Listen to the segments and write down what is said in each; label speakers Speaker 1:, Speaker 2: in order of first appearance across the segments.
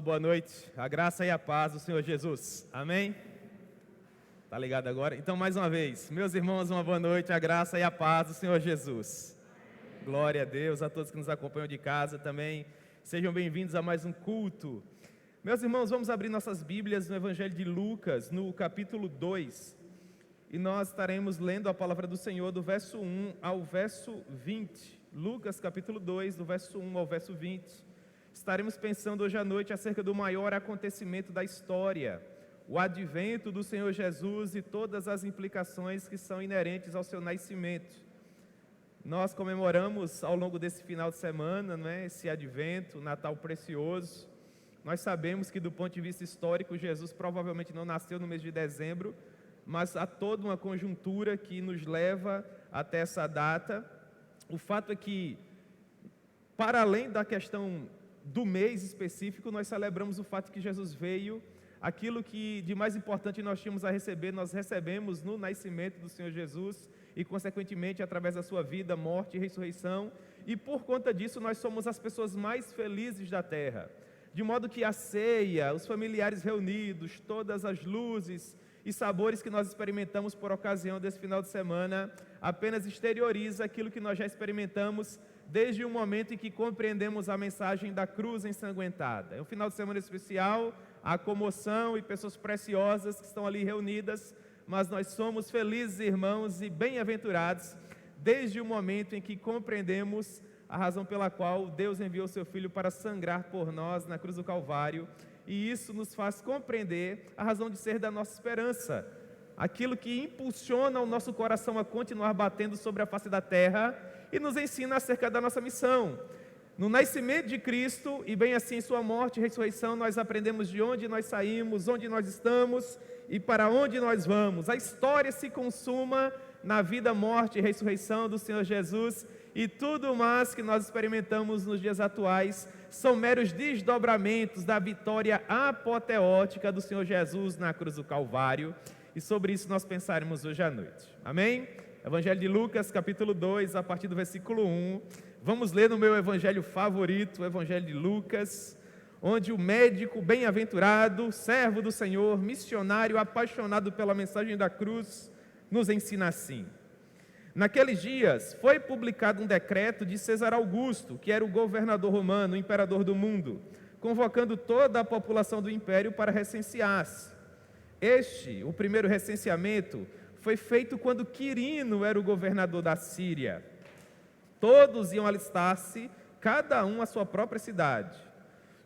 Speaker 1: Boa noite, a graça e a paz do Senhor Jesus, amém? Tá ligado agora? Então mais uma vez, meus irmãos, uma boa noite, a graça e a paz do Senhor Jesus. Glória a Deus, a todos que nos acompanham de casa também, sejam bem-vindos a mais um culto. Meus irmãos, vamos abrir nossas Bíblias no Evangelho de Lucas, no capítulo 2, e nós estaremos lendo a palavra do Senhor do verso 1 ao verso 20. Lucas capítulo 2, do verso 1 ao verso 20. Estaremos pensando hoje à noite acerca do maior acontecimento da história, o advento do Senhor Jesus e todas as implicações que são inerentes ao seu nascimento. Nós comemoramos ao longo desse final de semana, esse advento, Natal precioso. Nós sabemos que do ponto de vista histórico, Jesus provavelmente não nasceu no mês de dezembro, mas há toda uma conjuntura que nos leva até essa data. O fato é que, para além da questão do mês específico, nós celebramos o fato que Jesus veio, aquilo que de mais importante nós tínhamos a receber, nós recebemos no nascimento do Senhor Jesus e consequentemente através da sua vida, morte e ressurreição, e por conta disso nós somos as pessoas mais felizes da terra, de modo que a ceia, os familiares reunidos, todas as luzes e sabores que nós experimentamos por ocasião desse final de semana, apenas exterioriza aquilo que nós já experimentamos desde o momento em que compreendemos a mensagem da cruz ensanguentada. É um final de semana especial, há comoção e pessoas preciosas que estão ali reunidas, mas nós somos felizes, irmãos, e bem-aventurados desde o momento em que compreendemos a razão pela qual Deus enviou seu Filho para sangrar por nós na cruz do Calvário, e isso nos faz compreender a razão de ser da nossa esperança, aquilo que impulsiona o nosso coração a continuar batendo sobre a face da terra e nos ensina acerca da nossa missão. No nascimento de Cristo, e bem assim em sua morte e ressurreição, nós aprendemos de onde nós saímos, onde nós estamos e para onde nós vamos. A história se consuma na vida, morte e ressurreição do Senhor Jesus, e tudo mais que nós experimentamos nos dias atuais são meros desdobramentos da vitória apoteótica do Senhor Jesus na cruz do Calvário, e sobre isso nós pensaremos hoje à noite, amém? Evangelho de Lucas, capítulo 2, a partir do versículo 1, vamos ler no meu evangelho favorito, o Evangelho de Lucas, onde o médico bem-aventurado, servo do Senhor, missionário apaixonado pela mensagem da cruz, nos ensina assim: naqueles dias foi publicado um decreto de César Augusto, que era o governador romano, o imperador do mundo, convocando toda a população do império para recensear-se. O primeiro recenseamento, foi feito quando Quirino era o governador da Síria. Todos iam alistar-se, cada um à sua própria cidade.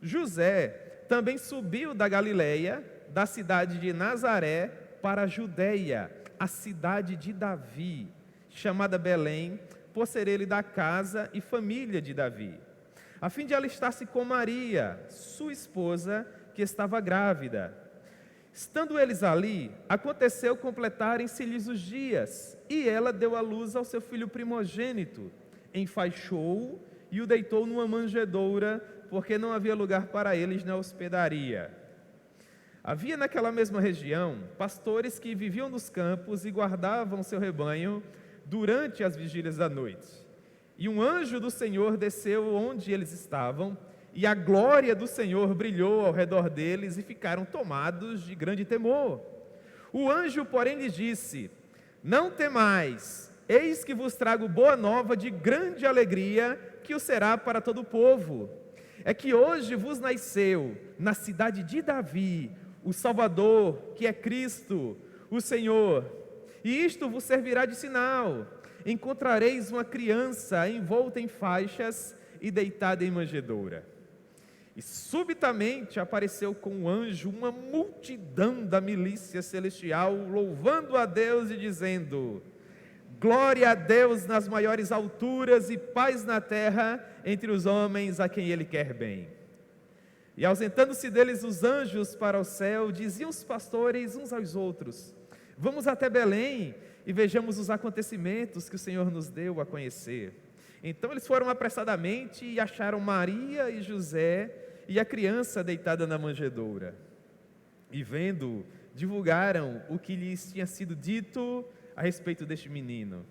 Speaker 1: José também subiu da Galileia, da cidade de Nazaré, para a Judeia, a cidade de Davi, chamada Belém, por ser ele da casa e família de Davi, a fim de alistar-se com Maria, sua esposa, que estava grávida. Estando eles ali, aconteceu completarem-se-lhes os dias, e ela deu à luz ao seu filho primogênito, enfaixou-o e o deitou numa manjedoura, porque não havia lugar para eles na hospedaria. Havia naquela mesma região pastores que viviam nos campos e guardavam seu rebanho durante as vigílias da noite. E um anjo do Senhor desceu onde eles estavam, e a glória do Senhor brilhou ao redor deles e ficaram tomados de grande temor. O anjo, porém, lhes disse: não temais, eis que vos trago boa nova de grande alegria, que o será para todo o povo. É que hoje vos nasceu, na cidade de Davi, o Salvador, que é Cristo, o Senhor. E isto vos servirá de sinal: encontrareis uma criança envolta em faixas e deitada em manjedoura. E subitamente apareceu com o anjo uma multidão da milícia celestial, louvando a Deus e dizendo: glória a Deus nas maiores alturas e paz na terra entre os homens a quem Ele quer bem. E ausentando-se deles os anjos para o céu, diziam os pastores uns aos outros: vamos até Belém e vejamos os acontecimentos que o Senhor nos deu a conhecer. Então eles foram apressadamente e acharam Maria e José e a criança deitada na manjedoura. E vendo, divulgaram o que lhes tinha sido dito a respeito deste menino.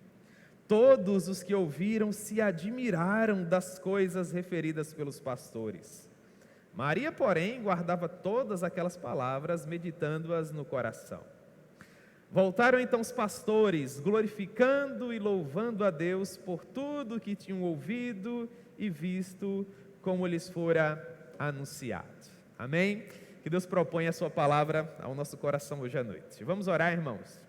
Speaker 1: Todos os que ouviram se admiraram das coisas referidas pelos pastores. Maria, porém, guardava todas aquelas palavras, meditando-as no coração. Voltaram então os pastores, glorificando e louvando a Deus por tudo que tinham ouvido e visto, como lhes fora anunciado. Amém? Que Deus proponha a sua palavra ao nosso coração hoje à noite. Vamos orar, irmãos?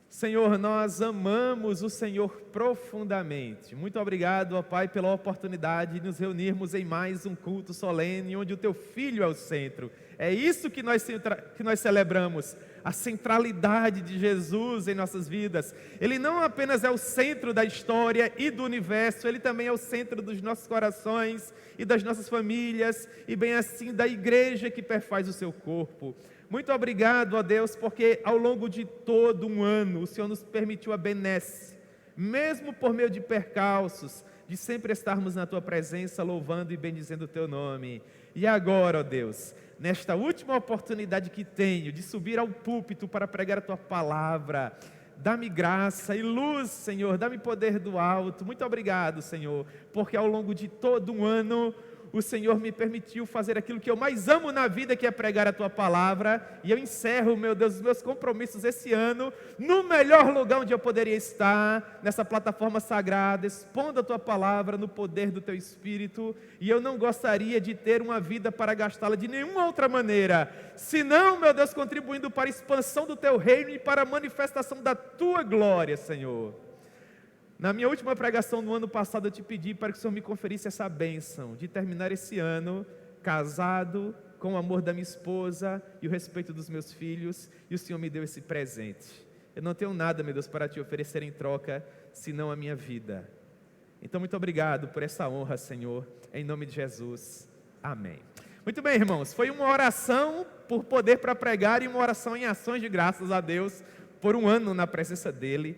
Speaker 1: Senhor, nós amamos o Senhor profundamente. Muito obrigado, ó Pai, pela oportunidade de nos reunirmos em mais um culto solene, onde o Teu Filho é o centro. É isso que nós celebramos, a centralidade de Jesus em nossas vidas. Ele não apenas é o centro da história e do universo, Ele também é o centro dos nossos corações e das nossas famílias, e bem assim da igreja que perfaz o Seu corpo. Muito obrigado, ó Deus, porque ao longo de todo um ano o Senhor nos permitiu a benesse, mesmo por meio de percalços, de sempre estarmos na Tua presença, louvando e bendizendo o Teu nome. E agora, ó Deus, nesta última oportunidade que tenho de subir ao púlpito para pregar a Tua palavra, dá-me graça e luz, Senhor, dá-me poder do alto. Muito obrigado, Senhor, porque ao longo de todo um ano o Senhor me permitiu fazer aquilo que eu mais amo na vida, que é pregar a Tua palavra, e eu encerro, meu Deus, os meus compromissos esse ano, no melhor lugar onde eu poderia estar, nessa plataforma sagrada, expondo a Tua palavra no poder do Teu Espírito, e eu não gostaria de ter uma vida para gastá-la de nenhuma outra maneira, senão, meu Deus, contribuindo para a expansão do Teu reino e para a manifestação da Tua glória, Senhor. Na minha última pregação no ano passado, eu te pedi para que o Senhor me conferisse essa bênção de terminar esse ano casado, com o amor da minha esposa e o respeito dos meus filhos, e o Senhor me deu esse presente. Eu não tenho nada, meu Deus, para te oferecer em troca, senão a minha vida. Então, muito obrigado por essa honra, Senhor, em nome de Jesus. Amém. Muito bem, irmãos, foi uma oração por poder para pregar e uma oração em ações de graças a Deus por um ano na presença dEle,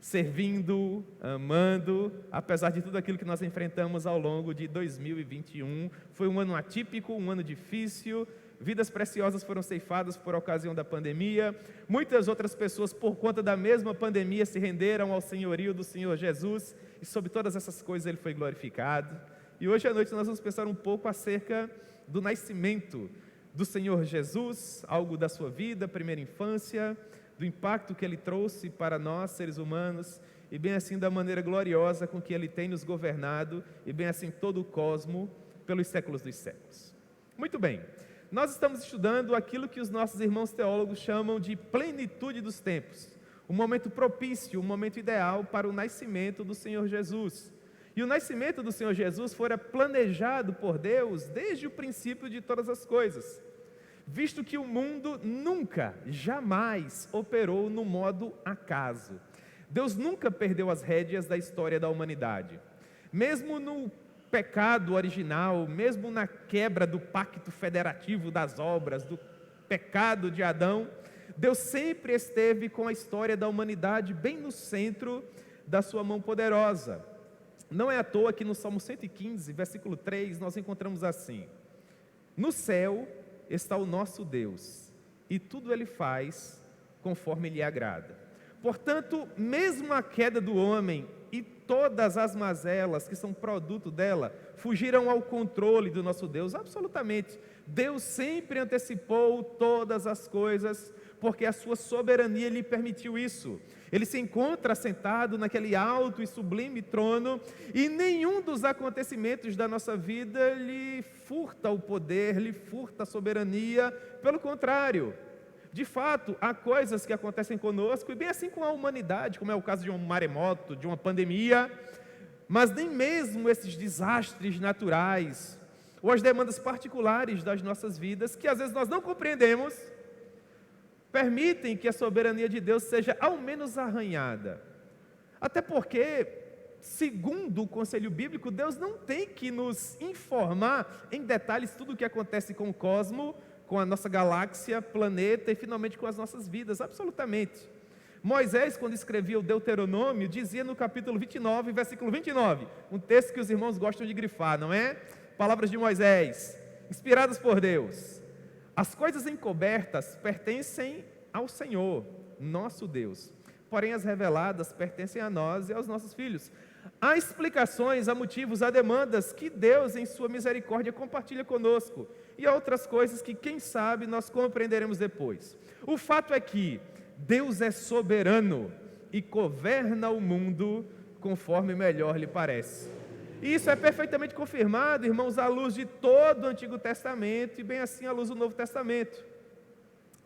Speaker 1: servindo, amando, apesar de tudo aquilo que nós enfrentamos ao longo de 2021. Foi um ano atípico, um ano difícil, vidas preciosas foram ceifadas por ocasião da pandemia, muitas outras pessoas por conta da mesma pandemia se renderam ao senhorio do Senhor Jesus, e sobre todas essas coisas Ele foi glorificado. E hoje à noite nós vamos pensar um pouco acerca do nascimento do Senhor Jesus, algo da sua vida, primeira infância, do impacto que Ele trouxe para nós, seres humanos, e bem assim da maneira gloriosa com que Ele tem nos governado, e bem assim todo o cosmo, pelos séculos dos séculos. Muito bem, nós estamos estudando aquilo que os nossos irmãos teólogos chamam de plenitude dos tempos, um momento propício, um momento ideal para o nascimento do Senhor Jesus. E o nascimento do Senhor Jesus fora planejado por Deus desde o princípio de todas as coisas, visto que o mundo nunca, jamais operou no modo acaso. Deus nunca perdeu as rédeas da história da humanidade. Mesmo no pecado original, mesmo na quebra do pacto federativo das obras, do pecado de Adão, Deus sempre esteve com a história da humanidade bem no centro da sua mão poderosa. Não é à toa que no Salmo 115, versículo 3, nós encontramos assim: no céu está o nosso Deus, e tudo Ele faz conforme lhe agrada. Portanto, mesmo a queda do homem e todas as mazelas que são produto dela, fugiram ao controle do nosso Deus, absolutamente. Deus sempre antecipou todas as coisas, porque a sua soberania lhe permitiu isso. Ele se encontra sentado naquele alto e sublime trono, e nenhum dos acontecimentos da nossa vida lhe furta o poder, lhe furta a soberania. Pelo contrário, de fato, há coisas que acontecem conosco, e bem assim com a humanidade, como é o caso de um maremoto, de uma pandemia, mas nem mesmo esses desastres naturais, ou as demandas particulares das nossas vidas, que às vezes nós não compreendemos, permitem que a soberania de Deus seja ao menos arranhada. Até porque, segundo o conselho bíblico, Deus não tem que nos informar em detalhes tudo o que acontece com o cosmo, com a nossa galáxia, planeta e finalmente com as nossas vidas, absolutamente. Moisés, quando escrevia o Deuteronômio, dizia no capítulo 29, versículo 29, um texto que os irmãos gostam de grifar, não é? Palavras de Moisés, inspiradas por Deus: as coisas encobertas pertencem ao Senhor, nosso Deus, porém as reveladas pertencem a nós e aos nossos filhos. Há explicações, há motivos, há demandas que Deus, em sua misericórdia, compartilha conosco. E há outras coisas que, quem sabe, nós compreenderemos depois. O fato é que Deus é soberano e governa o mundo conforme melhor lhe parece. E isso é perfeitamente confirmado, irmãos, à luz de todo o Antigo Testamento e bem assim à luz do Novo Testamento.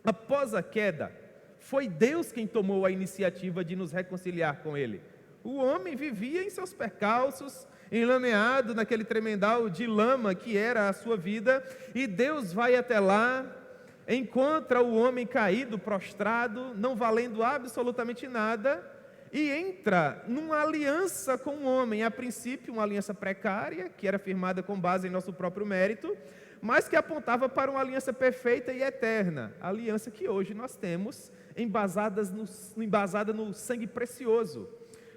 Speaker 1: Após a queda, foi Deus quem tomou a iniciativa de nos reconciliar com Ele. O homem vivia em seus percalços, enlameado naquele tremendal de lama que era a sua vida, e Deus vai até lá, encontra o homem caído, prostrado, não valendo absolutamente nada, e entra numa aliança com o homem, a princípio uma aliança precária, que era firmada com base em nosso próprio mérito, mas que apontava para uma aliança perfeita e eterna, a aliança que hoje nós temos, embasada no sangue precioso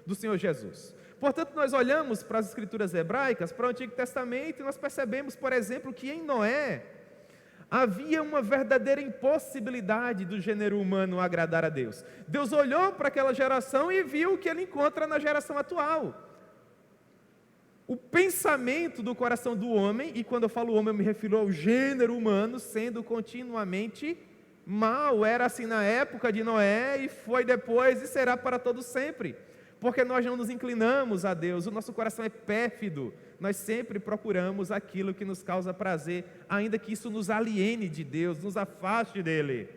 Speaker 1: do Senhor Jesus. Portanto, nós olhamos para as Escrituras hebraicas, para o Antigo Testamento, e nós percebemos, por exemplo, que em Noé havia uma verdadeira impossibilidade do gênero humano agradar a Deus. Deus olhou para aquela geração e viu o que ele encontra na geração atual. O pensamento do coração do homem, e quando eu falo homem eu me refiro ao gênero humano, sendo continuamente mal. Era assim na época de Noé, e foi depois, e será para todo sempre. Porque nós não nos inclinamos a Deus, o nosso coração é pérfido, nós sempre procuramos aquilo que nos causa prazer, ainda que isso nos aliene de Deus, nos afaste dEle.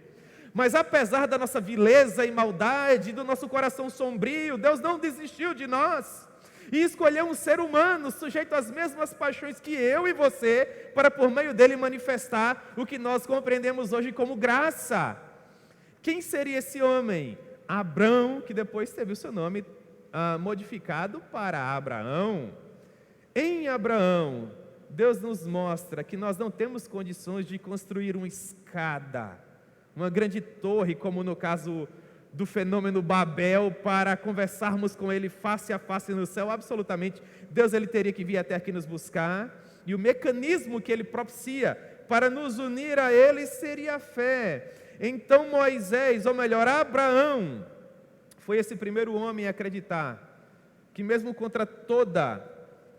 Speaker 1: Mas apesar da nossa vileza e maldade, do nosso coração sombrio, Deus não desistiu de nós, e escolheu um ser humano, sujeito às mesmas paixões que eu e você, para por meio dele manifestar o que nós compreendemos hoje como graça. Quem seria esse homem? Abrão, que depois teve o seu nome modificado para Abraão. Em Abraão, Deus nos mostra que nós não temos condições de construir uma escada, uma grande torre, como no caso do fenômeno Babel, para conversarmos com Ele face a face no céu. Absolutamente, Deus ele teria que vir até aqui nos buscar, e o mecanismo que Ele propicia para nos unir a Ele seria a fé. Então Moisés, ou melhor, Abraão, foi esse primeiro homem a acreditar que mesmo contra toda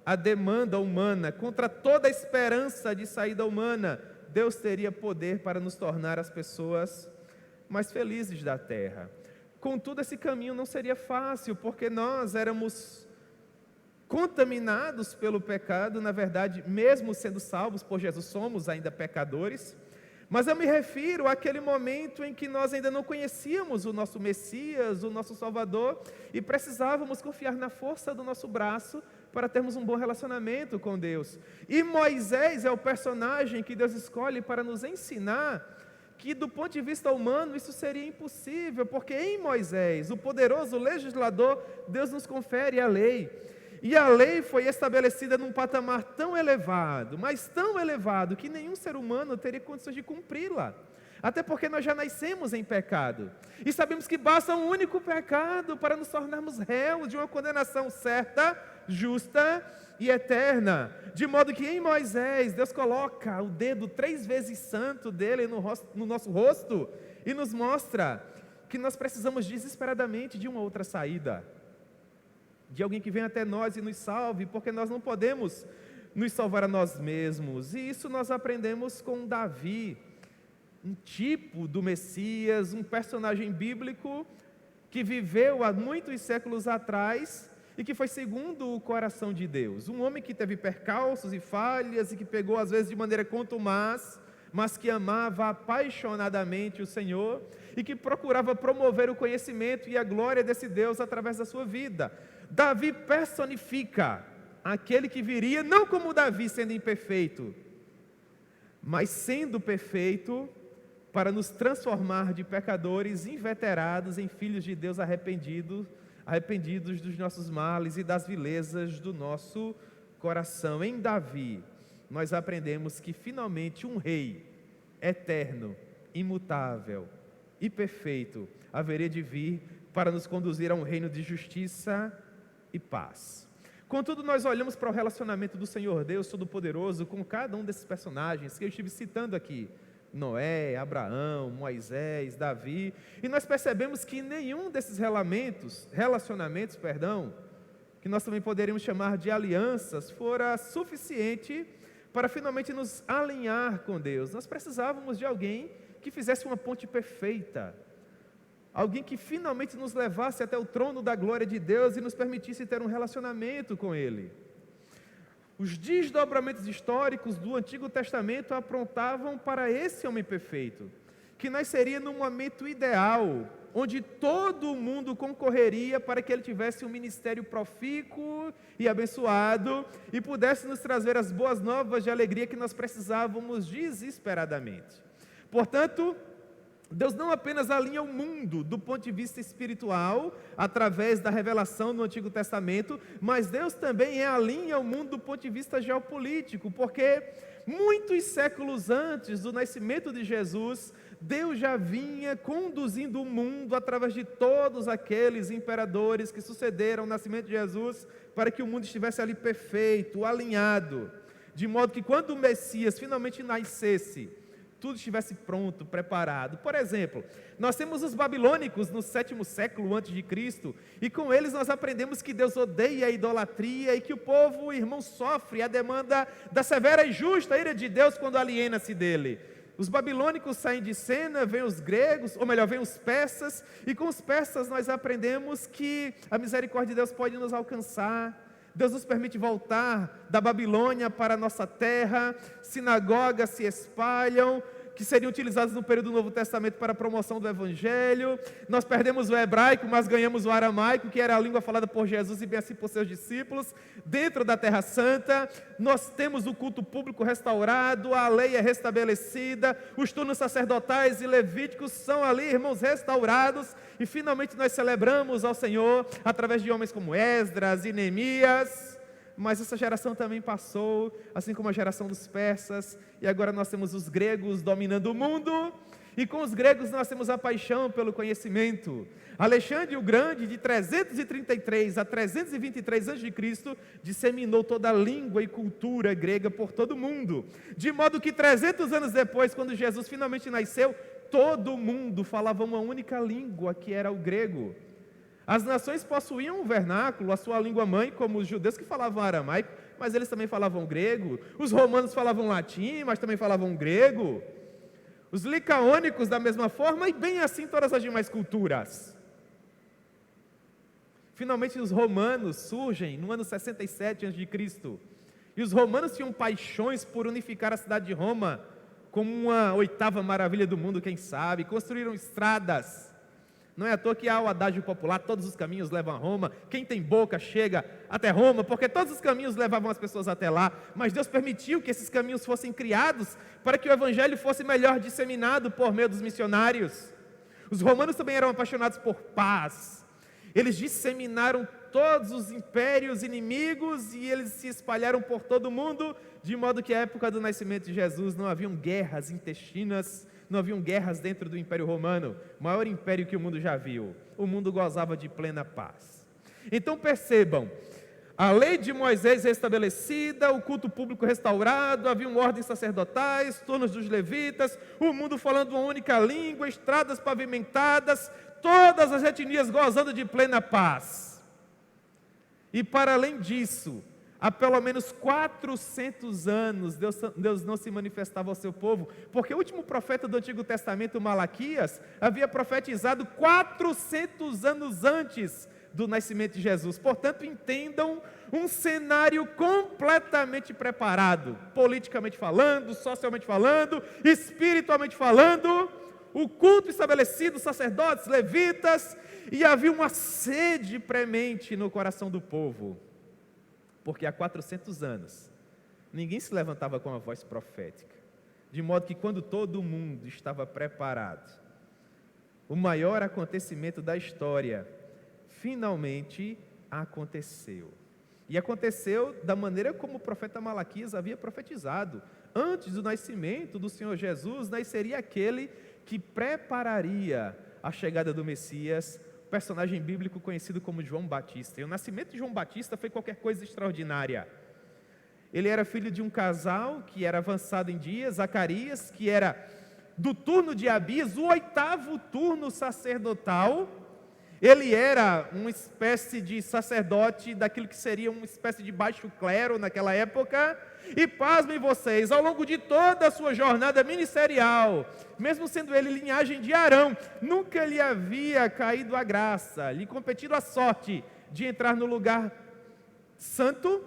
Speaker 1: a demanda humana, contra toda a esperança de saída humana, Deus teria poder para nos tornar as pessoas mais felizes da terra. Contudo, esse caminho não seria fácil, porque nós éramos contaminados pelo pecado. Na verdade, mesmo sendo salvos por Jesus, somos ainda pecadores. Mas eu me refiro àquele momento em que nós ainda não conhecíamos o nosso Messias, o nosso Salvador, e precisávamos confiar na força do nosso braço para termos um bom relacionamento com Deus. E Moisés é o personagem que Deus escolhe para nos ensinar que, do ponto de vista humano, isso seria impossível, porque em Moisés, o poderoso legislador, Deus nos confere a lei. E a lei foi estabelecida num patamar tão elevado, mas tão elevado, que nenhum ser humano teria condições de cumpri-la. Até porque nós já nascemos em pecado. E sabemos que basta um único pecado para nos tornarmos réus de uma condenação certa, justa e eterna. De modo que em Moisés, Deus coloca o dedo 3 vezes santo dele no nosso rosto e nos mostra que nós precisamos desesperadamente de uma outra saída, de alguém que venha até nós e nos salve, porque nós não podemos nos salvar a nós mesmos. E isso nós aprendemos com Davi, um tipo do Messias, um personagem bíblico que viveu há muitos séculos atrás e que foi segundo o coração de Deus. Um homem que teve percalços e falhas e que pegou às vezes de maneira contumaz, mas que amava apaixonadamente o Senhor e que procurava promover o conhecimento e a glória desse Deus através da sua vida. Davi personifica aquele que viria, não como Davi sendo imperfeito, mas sendo perfeito para nos transformar de pecadores inveterados em filhos de Deus arrependidos dos nossos males e das vilezas do nosso coração. Em Davi, nós aprendemos que finalmente um rei eterno, imutável e perfeito haveria de vir para nos conduzir a um reino de justiça e paz. Contudo, nós olhamos para o relacionamento do Senhor Deus Todo-Poderoso com cada um desses personagens que eu estive citando aqui: Noé, Abraão, Moisés, Davi, e nós percebemos que nenhum desses relacionamentos, que nós também poderíamos chamar de alianças, fora suficiente para finalmente nos alinhar com Deus. Nós precisávamos de alguém que fizesse uma ponte perfeita, alguém que finalmente nos levasse até o trono da glória de Deus e nos permitisse ter um relacionamento com Ele. Os desdobramentos históricos do Antigo Testamento aprontavam para esse homem perfeito, que nasceria num momento ideal, onde todo mundo concorreria para que ele tivesse um ministério profícuo e abençoado e pudesse nos trazer as boas novas de alegria que nós precisávamos desesperadamente. Portanto, Deus não apenas alinha o mundo do ponto de vista espiritual, através da revelação no Antigo Testamento, mas Deus também alinha o mundo do ponto de vista geopolítico, porque muitos séculos antes do nascimento de Jesus, Deus já vinha conduzindo o mundo através de todos aqueles imperadores que sucederam o nascimento de Jesus, para que o mundo estivesse ali perfeito, alinhado, de modo que quando o Messias finalmente nascesse, tudo estivesse pronto, preparado. Por exemplo, nós temos os babilônicos no 7º século antes de Cristo, e com eles nós aprendemos que Deus odeia a idolatria e que o povo, o irmão, sofre a demanda da severa e justa ira de Deus quando aliena-se dele. Os babilônicos saem de cena, vêm os gregos, ou melhor, vêm os persas, e com os persas nós aprendemos que a misericórdia de Deus pode nos alcançar. Deus nos permite voltar da Babilônia para a nossa terra, sinagogas se espalham, que seriam utilizadas no período do Novo Testamento para a promoção do Evangelho. Nós perdemos o hebraico, mas ganhamos o aramaico, que era a língua falada por Jesus e bem assim por seus discípulos, dentro da Terra Santa. Nós temos o culto público restaurado, a lei é restabelecida, os turnos sacerdotais e levíticos são ali, irmãos, restaurados, e finalmente nós celebramos ao Senhor através de homens como Esdras e Neemias. Mas essa geração também passou, assim como a geração dos persas, e agora nós temos os gregos dominando o mundo, e com os gregos nós temos a paixão pelo conhecimento. Alexandre o Grande, de 333 a 323 a.C., disseminou toda a língua e cultura grega por todo o mundo, de modo que 300 anos depois, quando Jesus finalmente nasceu, todo mundo falava uma única língua, que era o grego. As nações possuíam um vernáculo, a sua língua mãe, como os judeus que falavam aramaico, mas eles também falavam grego. Os romanos falavam latim, mas também falavam grego. Os licaônicos da mesma forma, e bem assim todas as demais culturas. Finalmente os romanos surgem no ano 67 a.C. E os romanos tinham paixões por unificar a cidade de Roma como uma 8ª maravilha do mundo, quem sabe. Construíram estradas. Não é à toa que há o adágio popular, todos os caminhos levam a Roma, quem tem boca chega até Roma, porque todos os caminhos levavam as pessoas até lá, mas Deus permitiu que esses caminhos fossem criados, para que o Evangelho fosse melhor disseminado por meio dos missionários. Os romanos também eram apaixonados por paz, eles disseminaram todos os impérios inimigos, e eles se espalharam por todo o mundo, de modo que à época do nascimento de Jesus não haviam guerras intestinas, não haviam guerras dentro do Império Romano, o maior império que o mundo já viu. O mundo gozava de plena paz. Então percebam, a lei de Moisés restabelecida, o culto público restaurado, haviam ordens sacerdotais, turnos dos levitas, o mundo falando uma única língua, estradas pavimentadas, todas as etnias gozando de plena paz. E para além disso, há pelo menos 400 anos, Deus não se manifestava ao seu povo, porque o último profeta do Antigo Testamento, Malaquias, havia profetizado 400 anos antes do nascimento de Jesus. Portanto, entendam um cenário completamente preparado, politicamente falando, socialmente falando, espiritualmente falando, o culto estabelecido, sacerdotes, levitas, e havia uma sede premente no coração do povo. Porque há 400 anos, ninguém se levantava com a voz profética, de modo que quando todo mundo estava preparado, o maior acontecimento da história, finalmente aconteceu. E aconteceu da maneira como o profeta Malaquias havia profetizado. Antes do nascimento do Senhor Jesus, nasceria aquele que prepararia a chegada do Messias, personagem bíblico conhecido como João Batista. E o nascimento de João Batista foi qualquer coisa extraordinária. Ele era filho de um casal que era avançado em dias, Zacarias, que era do turno de Abias, o 8º turno sacerdotal, Ele era uma espécie de sacerdote daquilo que seria uma espécie de baixo clero naquela época. E pasmem vocês, ao longo de toda a sua jornada ministerial, mesmo sendo ele linhagem de Arão, nunca lhe havia caído a graça, lhe competido a sorte de entrar no lugar santo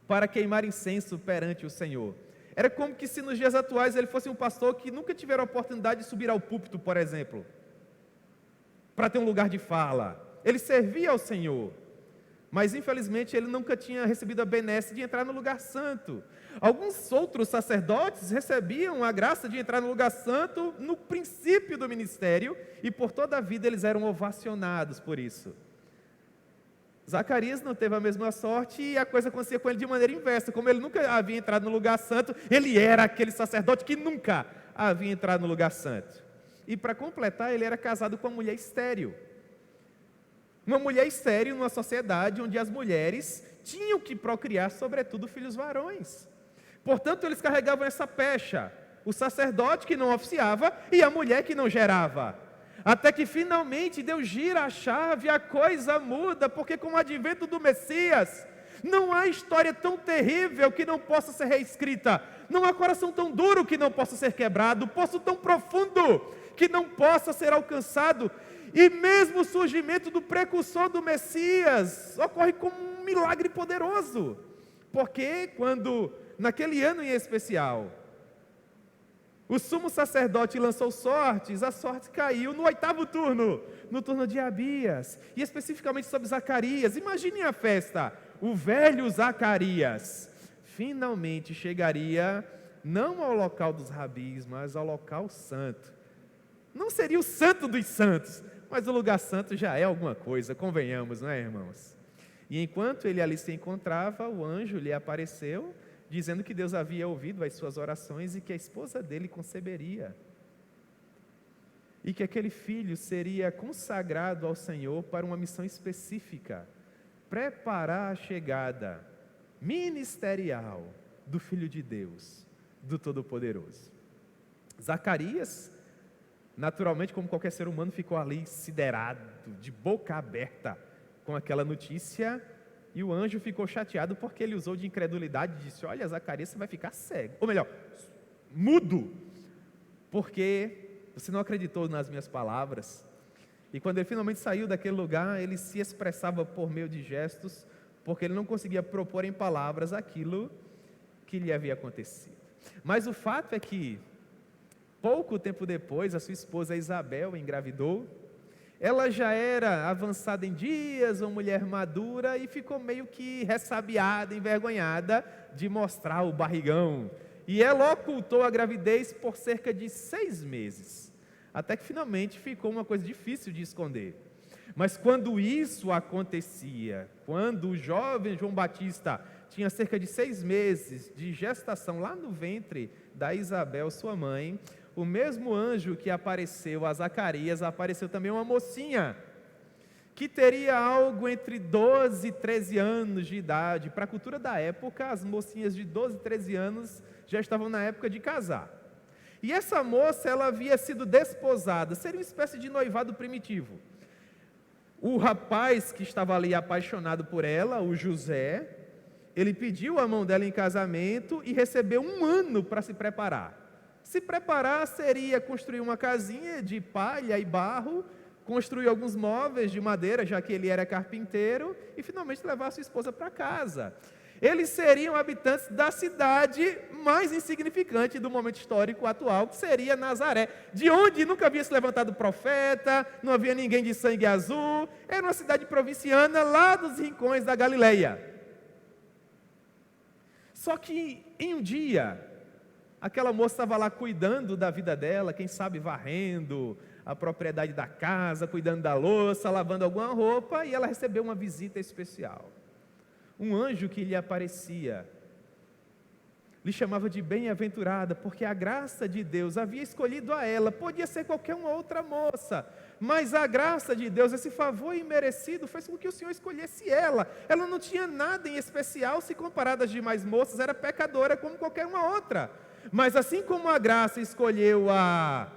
Speaker 1: para queimar incenso perante o Senhor. Era como que se nos dias atuais ele fosse um pastor que nunca tiveram a oportunidade de subir ao púlpito, por exemplo, para ter um lugar de fala. Ele servia ao Senhor, mas infelizmente ele nunca tinha recebido a benesse de entrar no lugar santo. Alguns outros sacerdotes recebiam a graça de entrar no lugar santo no princípio do ministério, e por toda a vida eles eram ovacionados por isso. Zacarias não teve a mesma sorte, e a coisa acontecia com ele de maneira inversa. Como ele nunca havia entrado no lugar santo, ele era aquele sacerdote que nunca havia entrado no lugar santo. E para completar, ele era casado com uma mulher estéril. Uma mulher estéril numa sociedade onde as mulheres tinham que procriar, sobretudo, filhos varões. Portanto, eles carregavam essa pecha, o sacerdote que não oficiava e a mulher que não gerava. Até que finalmente Deus gira a chave, a coisa muda, porque com o advento do Messias, não há história tão terrível que não possa ser reescrita, não há coração tão duro que não possa ser quebrado, poço tão profundo que não possa ser alcançado. E mesmo o surgimento do precursor do Messias ocorre como um milagre poderoso, porque quando, naquele ano em especial, o sumo sacerdote lançou sortes, a sorte caiu no 8º turno, no turno de Abias, e especificamente sobre Zacarias. Imaginem a festa, o velho Zacarias finalmente chegaria não ao local dos rabis, mas ao local santo. Não seria o santo dos santos, mas o lugar santo já é alguma coisa, convenhamos, não é, irmãos? E enquanto ele ali se encontrava, o anjo lhe apareceu, dizendo que Deus havia ouvido as suas orações e que a esposa dele conceberia. E que aquele filho seria consagrado ao Senhor para uma missão específica, preparar a chegada ministerial do Filho de Deus, do Todo-Poderoso. Zacarias, naturalmente, como qualquer ser humano, ficou ali siderado, de boca aberta com aquela notícia, e o anjo ficou chateado porque ele usou de incredulidade e disse: olha, Zacarias, você vai ficar cego, ou melhor, mudo, porque você não acreditou nas minhas palavras. E quando ele finalmente saiu daquele lugar, ele se expressava por meio de gestos, porque ele não conseguia propor em palavras aquilo que lhe havia acontecido. Mas o fato é que, pouco tempo depois, a sua esposa Isabel engravidou. Ela já era avançada em dias, uma mulher madura, e ficou meio que ressabiada, envergonhada de mostrar o barrigão. E ela ocultou a gravidez por cerca de 6 meses, até que finalmente ficou uma coisa difícil de esconder. Mas quando isso acontecia, quando o jovem João Batista tinha cerca de 6 meses de gestação lá no ventre da Isabel, sua mãe, o mesmo anjo que apareceu a Zacarias, apareceu também uma mocinha, que teria algo entre 12 e 13 anos de idade. Para a cultura da época, as mocinhas de 12 e 13 anos já estavam na época de casar. E essa moça, ela havia sido desposada, seria uma espécie de noivado primitivo. O rapaz que estava ali apaixonado por ela, o José, ele pediu a mão dela em casamento e recebeu 1 ano para se preparar. Se preparar seria construir uma casinha de palha e barro, construir alguns móveis de madeira, já que ele era carpinteiro, e finalmente levar sua esposa para casa. Eles seriam habitantes da cidade mais insignificante do momento histórico atual, que seria Nazaré, de onde nunca havia se levantado profeta, não havia ninguém de sangue azul, era uma cidade provinciana lá dos rincões da Galileia. Só que em um dia, aquela moça estava lá cuidando da vida dela, quem sabe varrendo a propriedade da casa, cuidando da louça, lavando alguma roupa, e ela recebeu uma visita especial. Um anjo que lhe aparecia, lhe chamava de bem-aventurada, porque a graça de Deus havia escolhido a ela. Podia ser qualquer uma outra moça, mas a graça de Deus, esse favor imerecido, fez com que o Senhor escolhesse ela. Ela não tinha nada em especial se comparada às demais moças, era pecadora como qualquer uma outra. Mas assim como a graça escolheu a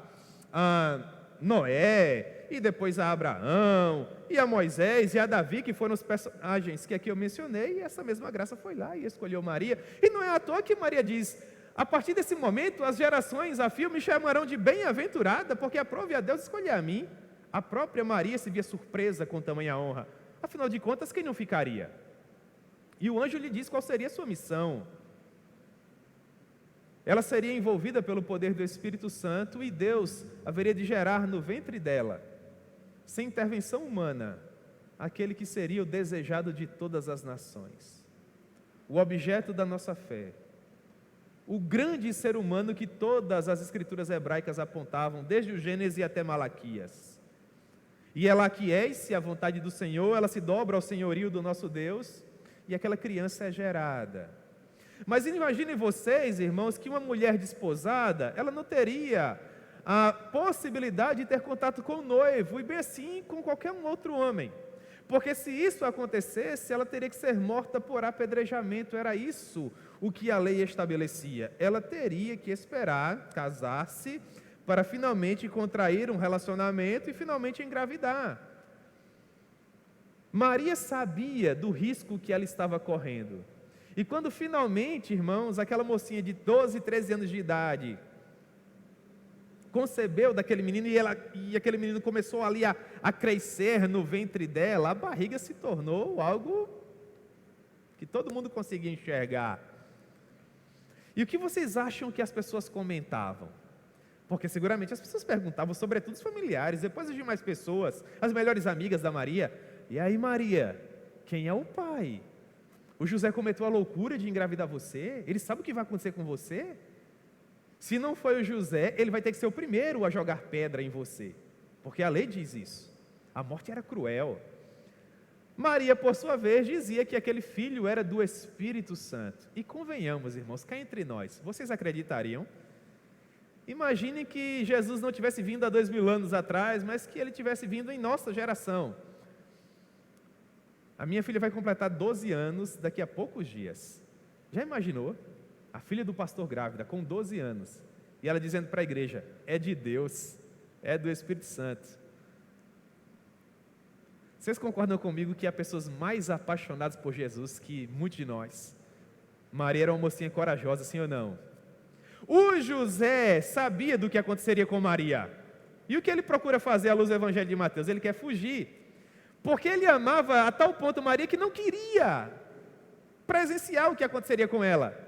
Speaker 1: Noé, e depois a Abraão, e a Moisés, e a Davi, que foram os personagens que aqui eu mencionei, e essa mesma graça foi lá e escolheu Maria. E não é à toa que Maria diz: a partir desse momento, as gerações a fio me chamarão de bem-aventurada, porque aprove a Deus escolher a mim. A própria Maria se via surpresa com tamanha honra. Afinal de contas, quem não ficaria? E o anjo lhe diz qual seria a sua missão. Ela seria envolvida pelo poder do Espírito Santo e Deus haveria de gerar no ventre dela, sem intervenção humana, aquele que seria o desejado de todas as nações, o objeto da nossa fé, o grande ser humano que todas as escrituras hebraicas apontavam, desde o Gênesis até Malaquias. E ela aquece à vontade do Senhor, ela se dobra ao senhorio do nosso Deus, e aquela criança é gerada. Mas imaginem vocês, irmãos, que uma mulher desposada, ela não teria a possibilidade de ter contato com o noivo, e bem assim com qualquer um outro homem. Porque se isso acontecesse, ela teria que ser morta por apedrejamento, era isso o que a lei estabelecia. Ela teria que esperar casar-se para finalmente contrair um relacionamento e finalmente engravidar. Maria sabia do risco que ela estava correndo. E quando finalmente, irmãos, aquela mocinha de 12, 13 anos de idade concebeu daquele menino e aquele menino começou ali a crescer no ventre dela, a barriga se tornou algo que todo mundo conseguia enxergar. E o que vocês acham que as pessoas comentavam? Porque seguramente as pessoas perguntavam, sobretudo os familiares, depois de mais pessoas, as melhores amigas da Maria: e aí, Maria, quem é o pai? O José cometeu a loucura de engravidar você? Ele sabe o que vai acontecer com você? Se não foi o José, ele vai ter que ser o primeiro a jogar pedra em você, porque a lei diz isso. A morte era cruel. Maria, por sua vez, dizia que aquele filho era do Espírito Santo. E convenhamos, irmãos, cá entre nós, vocês acreditariam? Imaginem que Jesus não tivesse vindo há 2000 anos atrás, mas que ele tivesse vindo em nossa geração. A minha filha vai completar 12 anos daqui a poucos dias. Já imaginou? A filha do pastor grávida, com 12 anos. E ela dizendo para a igreja: é de Deus, é do Espírito Santo. Vocês concordam comigo que há pessoas mais apaixonadas por Jesus que muitos de nós? Maria era uma mocinha corajosa, sim ou não? O José sabia do que aconteceria com Maria. E o que ele procura fazer à luz do Evangelho de Mateus? Ele quer fugir. Porque ele amava a tal ponto Maria que não queria presenciar o que aconteceria com ela.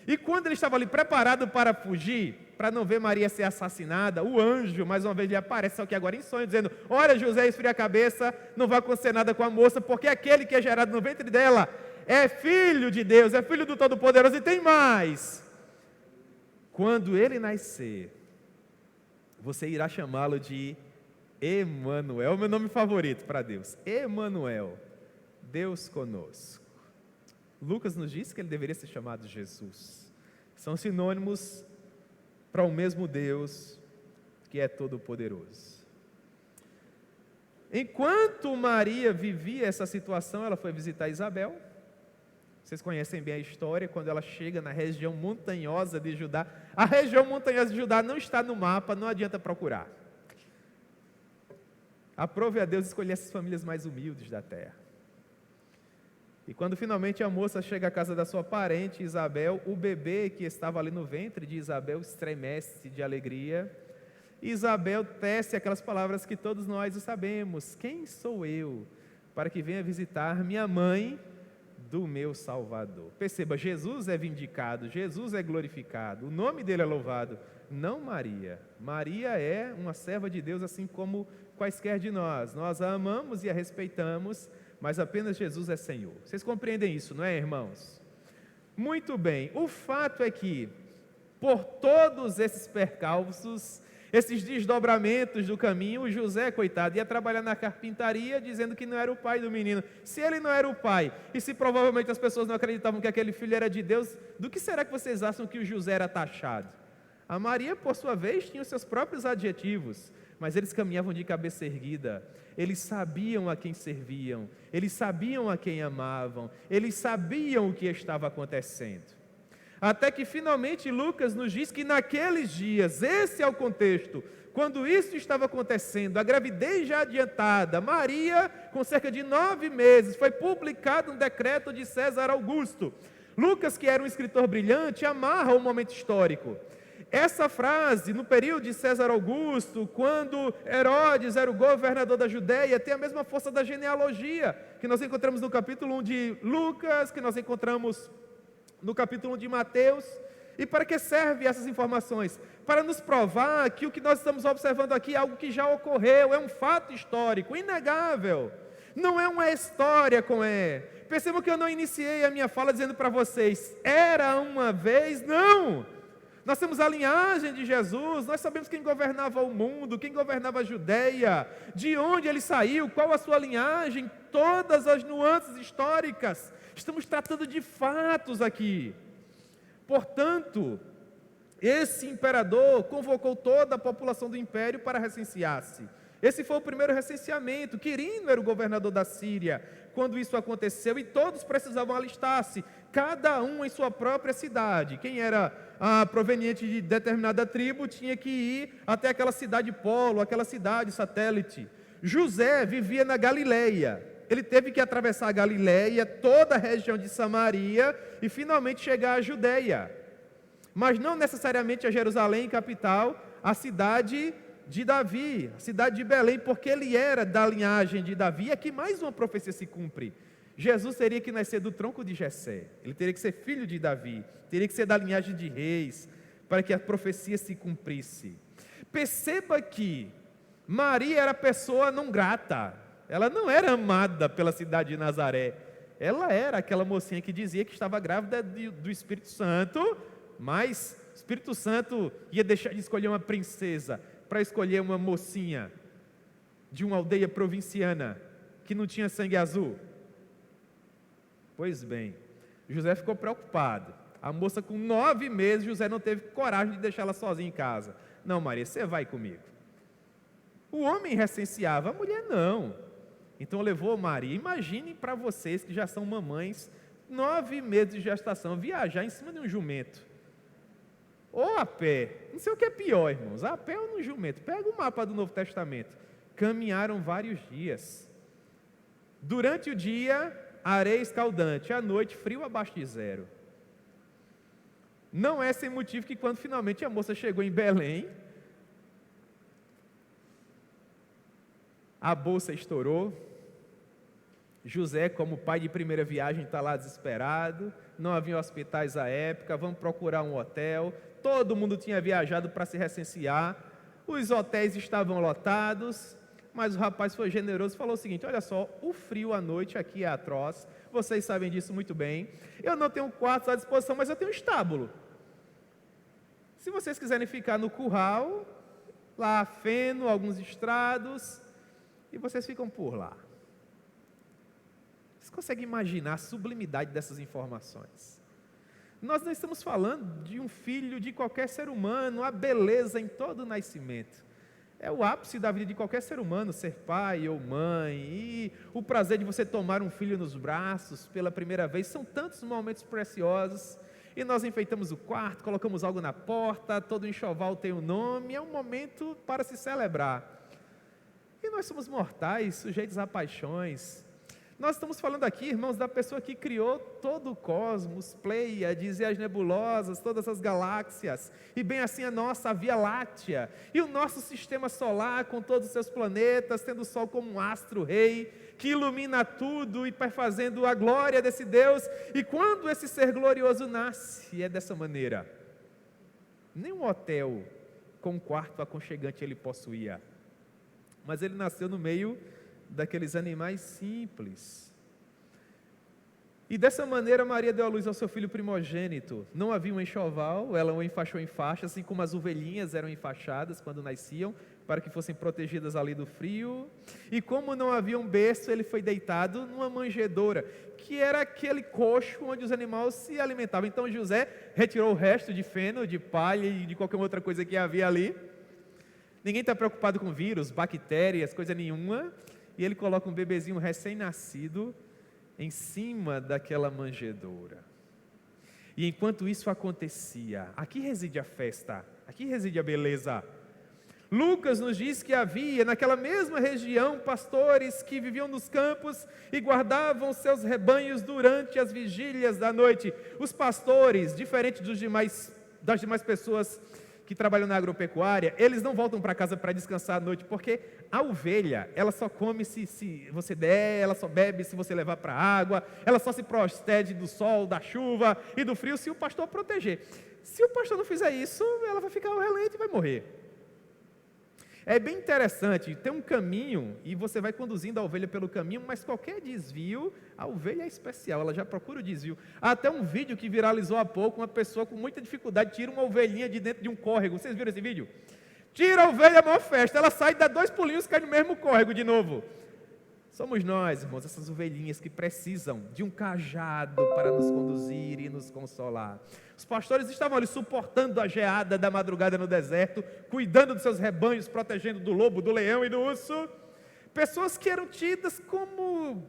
Speaker 1: E quando ele estava ali preparado para fugir, para não ver Maria ser assassinada, o anjo mais uma vez lhe aparece, só que agora em sonho, dizendo: olha, José, esfria a cabeça, não vai acontecer nada com a moça, porque aquele que é gerado no ventre dela é filho de Deus, é filho do Todo-Poderoso. E tem mais: quando ele nascer, você irá chamá-lo de Emanuel, meu nome favorito para Deus, Emanuel, Deus conosco. Lucas nos diz que ele deveria ser chamado Jesus. São sinônimos para o mesmo Deus que é todo-poderoso. Enquanto Maria vivia essa situação, ela foi visitar Isabel. Vocês conhecem bem a história, quando ela chega na região montanhosa de Judá. A região montanhosa de Judá não está no mapa, não adianta procurar. Aprove a Deus escolher essas famílias mais humildes da terra. E quando finalmente a moça chega à casa da sua parente Isabel, o bebê que estava ali no ventre de Isabel estremece de alegria. E Isabel tece aquelas palavras que todos nós sabemos: quem sou eu para que venha visitar minha mãe do meu Salvador? Perceba, Jesus é vindicado, Jesus é glorificado, o nome dele é louvado, não Maria. Maria é uma serva de Deus assim como quaisquer de nós. Nós a amamos e a respeitamos, mas apenas Jesus é Senhor. Vocês compreendem isso, não é, irmãos? Muito bem, o fato é que, por todos esses percalços, esses desdobramentos do caminho, o José, coitado, ia trabalhar na carpintaria dizendo que não era o pai do menino. Se ele não era o pai, e se provavelmente as pessoas não acreditavam que aquele filho era de Deus, do que será que vocês acham que o José era taxado? A Maria, por sua vez, tinha os seus próprios adjetivos, mas eles caminhavam de cabeça erguida. Eles sabiam a quem serviam, eles sabiam a quem amavam, eles sabiam o que estava acontecendo. Até que finalmente Lucas nos diz que naqueles dias, esse é o contexto, Quando isso estava acontecendo, a gravidez já adiantada, Maria, com cerca de 9 meses, foi publicado um decreto de César Augusto. Lucas, que era um escritor brilhante, amarra o momento histórico. Essa frase, no período de César Augusto, quando Herodes era o governador da Judéia, tem a mesma força da genealogia, que nós encontramos no capítulo 1 de Lucas, que nós encontramos no capítulo 1 de Mateus. E para que servem essas informações? Para nos provar que o que nós estamos observando aqui é algo que já ocorreu, é um fato histórico, inegável. Não é uma história como é. Percebam que eu não iniciei a minha fala dizendo para vocês, era uma vez, não. Nós temos a linhagem de Jesus, nós sabemos quem governava o mundo, quem governava a Judéia, de onde ele saiu, qual a sua linhagem, todas as nuances históricas. Estamos tratando de fatos aqui. Portanto, esse imperador convocou toda a população do império para recensear-se. Esse foi o primeiro recenseamento. Quirino era o governador da Síria quando isso aconteceu e todos precisavam alistar-se, cada um em sua própria cidade. Quem era proveniente de determinada tribo tinha que ir até aquela cidade polo, aquela cidade satélite. José vivia na Galileia. Ele teve que atravessar a Galileia, toda a região de Samaria e finalmente chegar à Judéia. Mas não necessariamente a Jerusalém, capital, a cidade de Davi, a cidade de Belém, porque ele era da linhagem de Davi. E aqui mais uma profecia se cumpre. Jesus teria que nascer do tronco de Jessé, ele teria que ser filho de Davi, teria que ser da linhagem de reis, para que a profecia se cumprisse. Perceba que Maria era pessoa não grata, ela não era amada pela cidade de Nazaré, ela era aquela mocinha que dizia que estava grávida do Espírito Santo, mas o Espírito Santo ia deixar de escolher uma princesa para escolher uma mocinha de uma aldeia provinciana que não tinha sangue azul. Pois bem, José ficou preocupado. A moça com 9 meses, José não teve coragem de deixar ela sozinha em casa. Não, Maria, você vai comigo. O homem recenseava, a mulher não. Então levou Maria. Imaginem para vocês que já são mamães, 9 meses de gestação, viajar em cima de um jumento. Ou a pé, não sei o que é pior, irmãos, a pé ou no jumento. Pega o mapa do Novo Testamento. Caminharam vários dias. Durante o dia, areia escaldante, à noite, frio abaixo de zero. Não é sem motivo que quando finalmente a moça chegou em Belém, a bolsa estourou. José, como pai de primeira viagem, está lá desesperado. Não havia hospitais à época, vamos procurar um hotel. Todo mundo tinha viajado para se recensear. Os hotéis estavam lotados, mas o rapaz foi generoso e falou o seguinte: olha só, o frio à noite aqui é atroz, vocês sabem disso muito bem. Eu não tenho quartos à disposição, mas eu tenho um estábulo. Se vocês quiserem ficar no curral, lá feno, alguns estrados, e vocês ficam por lá. Vocês conseguem imaginar a sublimidade dessas informações? Nós não estamos falando de um filho de qualquer ser humano, a beleza em todo o nascimento. É o ápice da vida de qualquer ser humano, ser pai ou mãe, e o prazer de você tomar um filho nos braços pela primeira vez. São tantos momentos preciosos, e nós enfeitamos o quarto, colocamos algo na porta, todo enxoval tem um nome, é um momento para se celebrar. E nós somos mortais, sujeitos a paixões. Nós estamos falando aqui, irmãos, da pessoa que criou todo o cosmos, Pleiades e as nebulosas, todas as galáxias, e bem assim a nossa Via Láctea, e o nosso sistema solar com todos os seus planetas, tendo o Sol como um astro-rei, que ilumina tudo e perfazendo a glória desse Deus. E quando esse ser glorioso nasce, é dessa maneira. Nenhum hotel com um quarto aconchegante ele possuía, mas ele nasceu no meio daqueles animais simples. E dessa maneira Maria deu à luz ao seu filho primogênito. Não havia um enxoval, ela o enfaixou em faixas, assim como as ovelhinhas eram enfaixadas quando nasciam, para que fossem protegidas ali do frio. E como não havia um berço, ele foi deitado numa manjedoura, que era aquele coxo onde os animais se alimentavam. Então José retirou o resto de feno, de palha e de qualquer outra coisa que havia ali. Ninguém está preocupado com vírus, bactérias, coisa nenhuma. E ele coloca um bebezinho recém-nascido em cima daquela manjedoura. E enquanto isso acontecia, aqui reside a festa, aqui reside a beleza. Lucas nos diz que havia naquela mesma região pastores que viviam nos campos e guardavam seus rebanhos durante as vigílias da noite. Os pastores, diferente das demais pessoas que trabalham na agropecuária, eles não voltam para casa para descansar à noite, porque a ovelha, ela só come se você der, ela só bebe se você levar para a água, ela só se protege do sol, da chuva e do frio se o pastor proteger. Se o pastor não fizer isso, ela vai ficar ao relento e vai morrer. É bem interessante, tem um caminho e você vai conduzindo a ovelha pelo caminho, mas qualquer desvio, a ovelha é especial, ela já procura o desvio. Há até um vídeo que viralizou há pouco, uma pessoa com muita dificuldade tira uma ovelhinha de dentro de um córrego. Vocês viram esse vídeo? Tira a ovelha, a maior festa, ela sai, dá 2 pulinhos e cai no mesmo córrego de novo. Somos nós, irmãos, essas ovelhinhas que precisam de um cajado para nos conduzir e nos consolar. Os pastores estavam ali suportando a geada da madrugada no deserto, cuidando dos seus rebanhos, protegendo do lobo, do leão e do urso. Pessoas que eram tidas como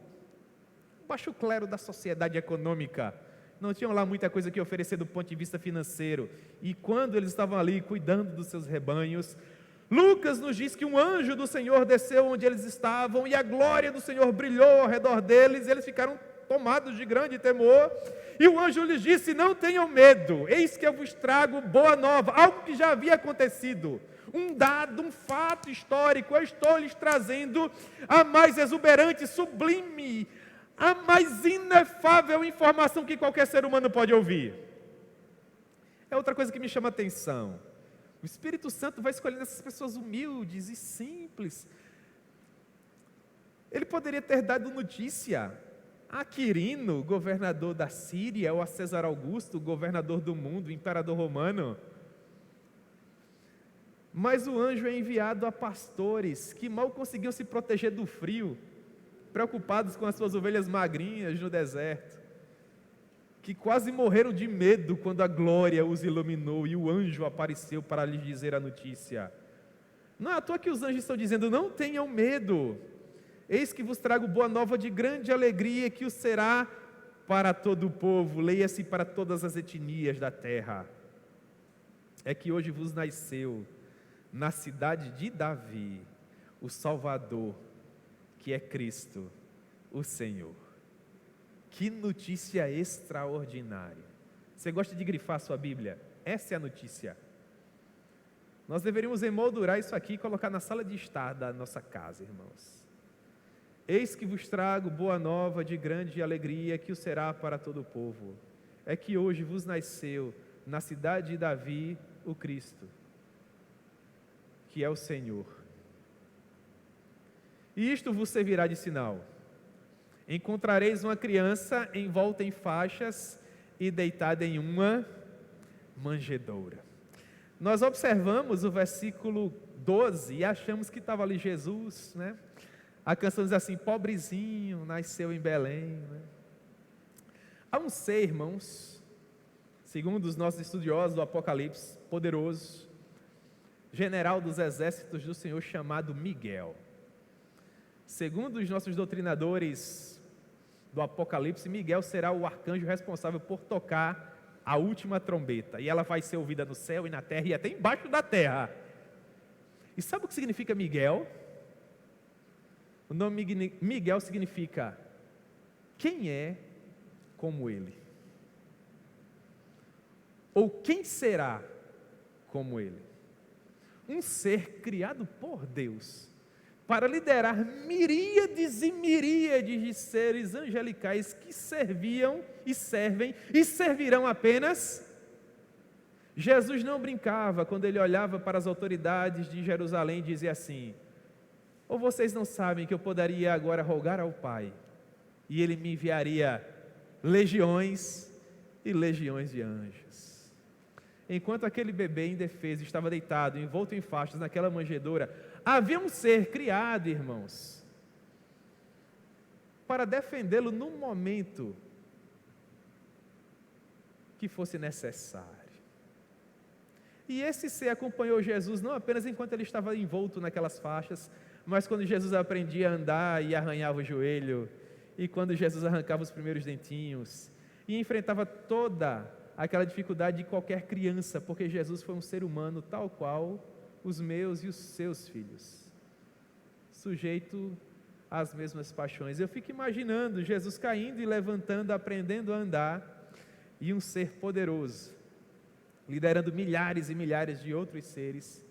Speaker 1: baixo clero da sociedade econômica. Não tinham lá muita coisa que oferecer do ponto de vista financeiro. E quando eles estavam ali cuidando dos seus rebanhos, Lucas nos diz que um anjo do Senhor desceu onde eles estavam e a glória do Senhor brilhou ao redor deles, e eles ficaram tomados de grande temor, e o anjo lhes disse: não tenham medo, eis que eu vos trago boa nova, algo que já havia acontecido, um dado, um fato histórico. Eu estou lhes trazendo a mais exuberante, sublime, a mais inefável informação que qualquer ser humano pode ouvir. É outra coisa que me chama a atenção. O Espírito Santo vai escolhendo essas pessoas humildes e simples. Ele poderia ter dado notícia a Quirino, governador da Síria, ou a César Augusto, governador do mundo, imperador romano. Mas o anjo é enviado a pastores que mal conseguiam se proteger do frio, preocupados com as suas ovelhas magrinhas no deserto, que quase morreram de medo quando a glória os iluminou e o anjo apareceu para lhes dizer a notícia. Não é à toa que os anjos estão dizendo: não tenham medo, eis que vos trago boa nova de grande alegria, que o será para todo o povo, leia-se para todas as etnias da terra. É que hoje vos nasceu, na cidade de Davi, o Salvador, que é Cristo, o Senhor. Que notícia extraordinária. Você gosta de grifar a sua Bíblia? Essa é a notícia. Nós deveríamos emoldurar isso aqui e colocar na sala de estar da nossa casa, irmãos. Eis que vos trago boa nova de grande alegria, que o será para todo o povo. É que hoje vos nasceu, na cidade de Davi, o Cristo, que é o Senhor. E isto vos servirá de sinal: encontrareis uma criança envolta em faixas e deitada em uma manjedoura. Nós observamos o versículo 12 e achamos que estava ali Jesus, né? A canção diz assim: pobrezinho, nasceu em Belém, né? Há um ser, irmãos, segundo os nossos estudiosos do Apocalipse, poderoso, general dos exércitos do Senhor, chamado Miguel. Segundo os nossos doutrinadores do Apocalipse, Miguel será o arcanjo responsável por tocar a última trombeta, e ela vai ser ouvida no céu e na terra e até embaixo da terra. E sabe o que significa Miguel? O nome Miguel significa: quem é como ele? Ou quem será como ele? Um ser criado por Deus para liderar miríades e miríades de seres angelicais que serviam e servem e servirão apenas. Jesus não brincava quando ele olhava para as autoridades de Jerusalém e dizia assim: ou vocês não sabem que eu poderia agora rogar ao Pai e ele me enviaria legiões e legiões de anjos? Enquanto aquele bebê indefeso estava deitado, envolto em faixas naquela manjedoura, havia um ser criado, irmãos, para defendê-lo num momento que fosse necessário. E esse ser acompanhou Jesus não apenas enquanto ele estava envolto naquelas faixas, mas quando Jesus aprendia a andar e arranhava o joelho, e quando Jesus arrancava os primeiros dentinhos, e enfrentava toda aquela dificuldade de qualquer criança, porque Jesus foi um ser humano tal qual os meus e os seus filhos, sujeito às mesmas paixões. Eu fico imaginando Jesus caindo e levantando, aprendendo a andar, e um ser poderoso, liderando milhares e milhares de outros seres,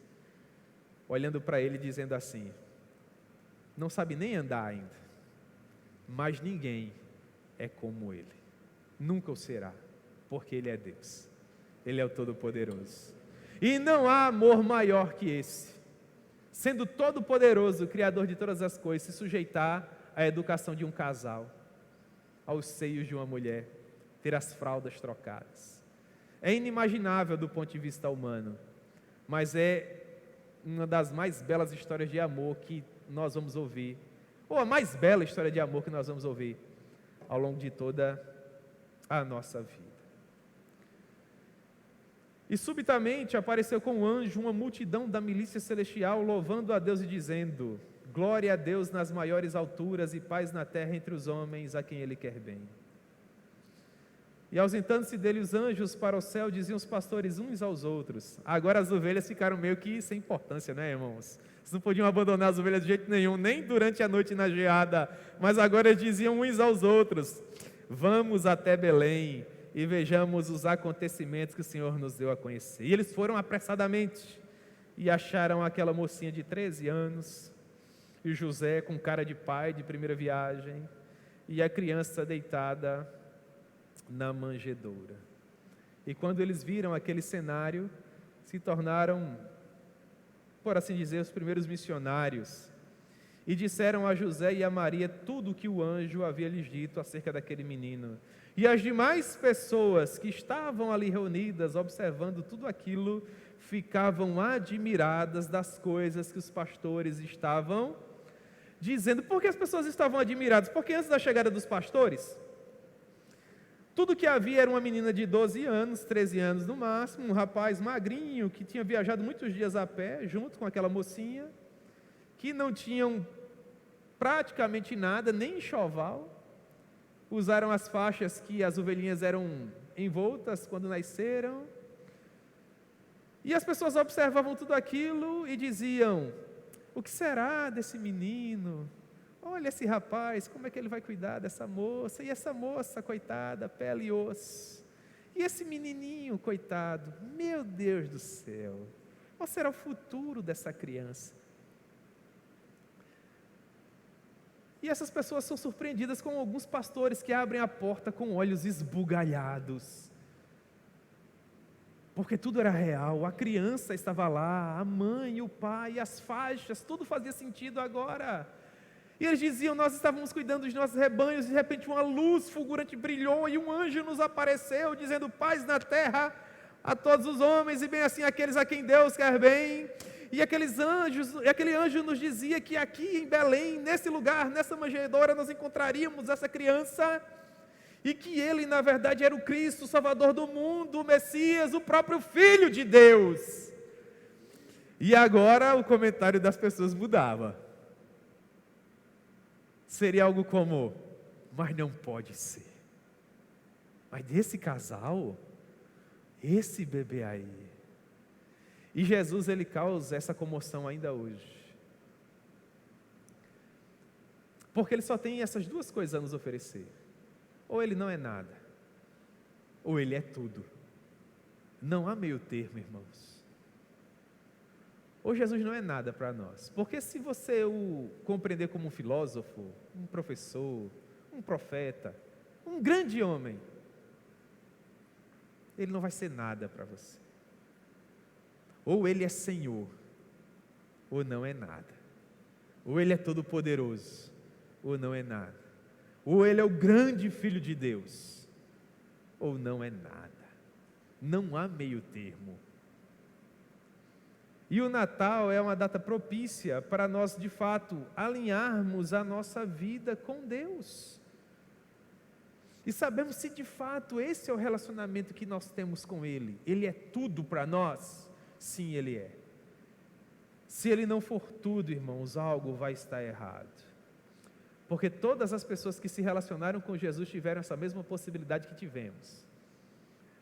Speaker 1: olhando para ele e dizendo assim: não sabe nem andar ainda, mas ninguém é como ele, nunca o será, porque ele é Deus, ele é o Todo-Poderoso, e não há amor maior que esse, sendo todo-poderoso, Criador de todas as coisas, se sujeitar à educação de um casal, aos seios de uma mulher, ter as fraldas trocadas. É inimaginável do ponto de vista humano, mas é uma das mais belas histórias de amor que nós vamos ouvir, ou a mais bela história de amor que nós vamos ouvir ao longo de toda a nossa vida. E subitamente apareceu com um anjo uma multidão da milícia celestial, louvando a Deus e dizendo: glória a Deus nas maiores alturas e paz na terra entre os homens a quem Ele quer bem. E ausentando-se dele os anjos para o céu, diziam os pastores uns aos outros. Agora as ovelhas ficaram meio que sem importância, né, irmãos? Vocês não podiam abandonar as ovelhas de jeito nenhum, nem durante a noite na geada, mas agora eles diziam uns aos outros: vamos até Belém e vejamos os acontecimentos que o Senhor nos deu a conhecer. E eles foram apressadamente e acharam aquela mocinha de 13 anos, e José com cara de pai de primeira viagem, e a criança deitada na manjedoura. E quando eles viram aquele cenário, se tornaram, por assim dizer, os primeiros missionários, e disseram a José e a Maria tudo o que o anjo havia lhes dito acerca daquele menino. E as demais pessoas que estavam ali reunidas, observando tudo aquilo, ficavam admiradas das coisas que os pastores estavam dizendo. Por que as pessoas estavam admiradas? Porque antes da chegada dos pastores, tudo que havia era uma menina de 12 anos, 13 anos no máximo, um rapaz magrinho que tinha viajado muitos dias a pé, junto com aquela mocinha, que não tinham praticamente nada, nem enxoval, usaram as faixas que as ovelhinhas eram envoltas quando nasceram, e as pessoas observavam tudo aquilo e diziam: o que será desse menino? Olha esse rapaz, como é que ele vai cuidar dessa moça? E essa moça, coitada, pele e osso. E esse menininho, coitado, meu Deus do céu, qual será o futuro dessa criança? E essas pessoas são surpreendidas com alguns pastores que abrem a porta com olhos esbugalhados, porque tudo era real, a criança estava lá, a mãe, o pai, as faixas, tudo fazia sentido agora. E eles diziam: nós estávamos cuidando dos nossos rebanhos, e de repente uma luz fulgurante brilhou, e um anjo nos apareceu, dizendo: paz na terra a todos os homens, e bem assim aqueles a quem Deus quer bem. E aquele anjo nos dizia que aqui em Belém, nesse lugar, nessa manjedoura, nós encontraríamos essa criança, e que ele na verdade era o Cristo, o Salvador do mundo, o Messias, o próprio Filho de Deus. E agora o comentário das pessoas mudava. Seria algo como: mas não pode ser. Mas desse casal, esse bebê aí. E Jesus, ele causa essa comoção ainda hoje, porque ele só tem essas duas coisas a nos oferecer: ou ele não é nada, ou ele é tudo. Não há meio termo, irmãos. Ou Jesus não é nada para nós, porque se você o compreender como um filósofo, um professor, um profeta, um grande homem, ele não vai ser nada para você. Ou ele é Senhor, ou não é nada. Ou ele é todo-poderoso, ou não é nada. Ou ele é o grande Filho de Deus, ou não é nada. Não há meio termo. E o Natal é uma data propícia para nós, de fato, alinharmos a nossa vida com Deus. E sabemos se de fato esse é o relacionamento que nós temos com Ele. Ele é tudo para nós. Sim, Ele é. Se Ele não for tudo, irmãos, algo vai estar errado. Porque todas as pessoas que se relacionaram com Jesus tiveram essa mesma possibilidade que tivemos.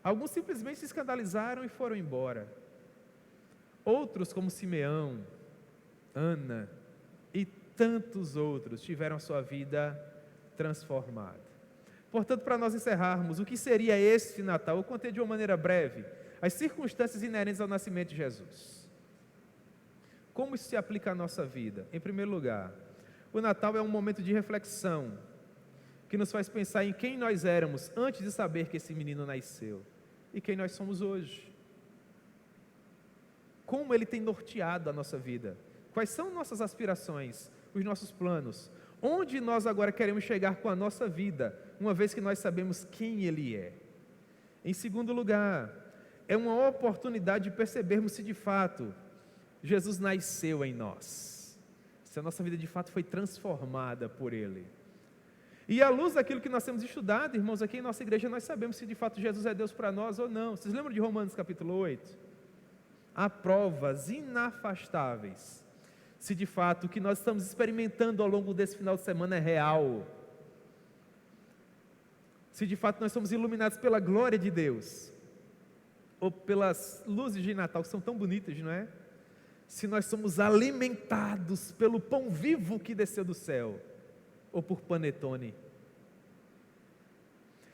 Speaker 1: Alguns simplesmente se escandalizaram e foram embora. Outros, como Simeão, Ana e tantos outros, tiveram a sua vida transformada. Portanto, para nós encerrarmos, o que seria este Natal? Eu contei de uma maneira breve as circunstâncias inerentes ao nascimento de Jesus. Como isso se aplica à nossa vida? Em primeiro lugar, o Natal é um momento de reflexão, que nos faz pensar em quem nós éramos antes de saber que esse menino nasceu e quem nós somos hoje. Como ele tem norteado a nossa vida? Quais são nossas aspirações, os nossos planos? Onde nós agora queremos chegar com a nossa vida, uma vez que nós sabemos quem ele é? Em segundo lugar, é uma oportunidade de percebermos se de fato Jesus nasceu em nós, se a nossa vida de fato foi transformada por ele. E à luz daquilo que nós temos estudado, irmãos, aqui em nossa igreja, nós sabemos se de fato Jesus é Deus para nós ou não. Vocês lembram de Romanos capítulo 8? Há provas inafastáveis se de fato o que nós estamos experimentando ao longo desse final de semana é real. Se de fato nós somos iluminados pela glória de Deus, ou pelas luzes de Natal, que são tão bonitas, não é? Se nós somos alimentados pelo pão vivo que desceu do céu, ou por panetone.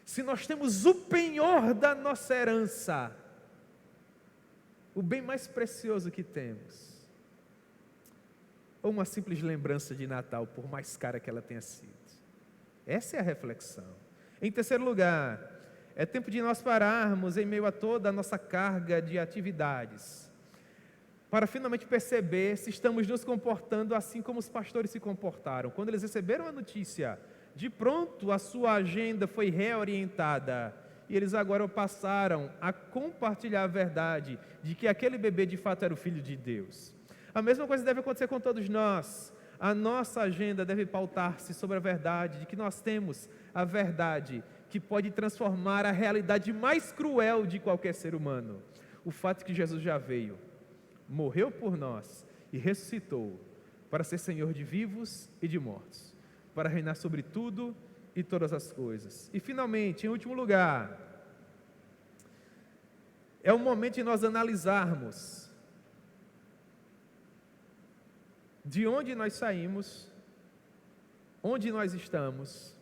Speaker 1: Se nós temos o penhor da nossa herança, o bem mais precioso que temos, ou uma simples lembrança de Natal, por mais cara que ela tenha sido. Essa é a reflexão. Em terceiro lugar, é tempo de nós pararmos em meio a toda a nossa carga de atividades, para finalmente perceber se estamos nos comportando assim como os pastores se comportaram. Quando eles receberam a notícia, de pronto a sua agenda foi reorientada, e eles agora passaram a compartilhar a verdade de que aquele bebê de fato era o Filho de Deus. A mesma coisa deve acontecer com todos nós. A nossa agenda deve pautar-se sobre a verdade de que nós temos a verdade que pode transformar a realidade mais cruel de qualquer ser humano. O fato de que Jesus já veio, morreu por nós e ressuscitou para ser Senhor de vivos e de mortos, para reinar sobre tudo e todas as coisas. E finalmente, em último lugar, é o momento de nós analisarmos de onde nós saímos, onde nós estamos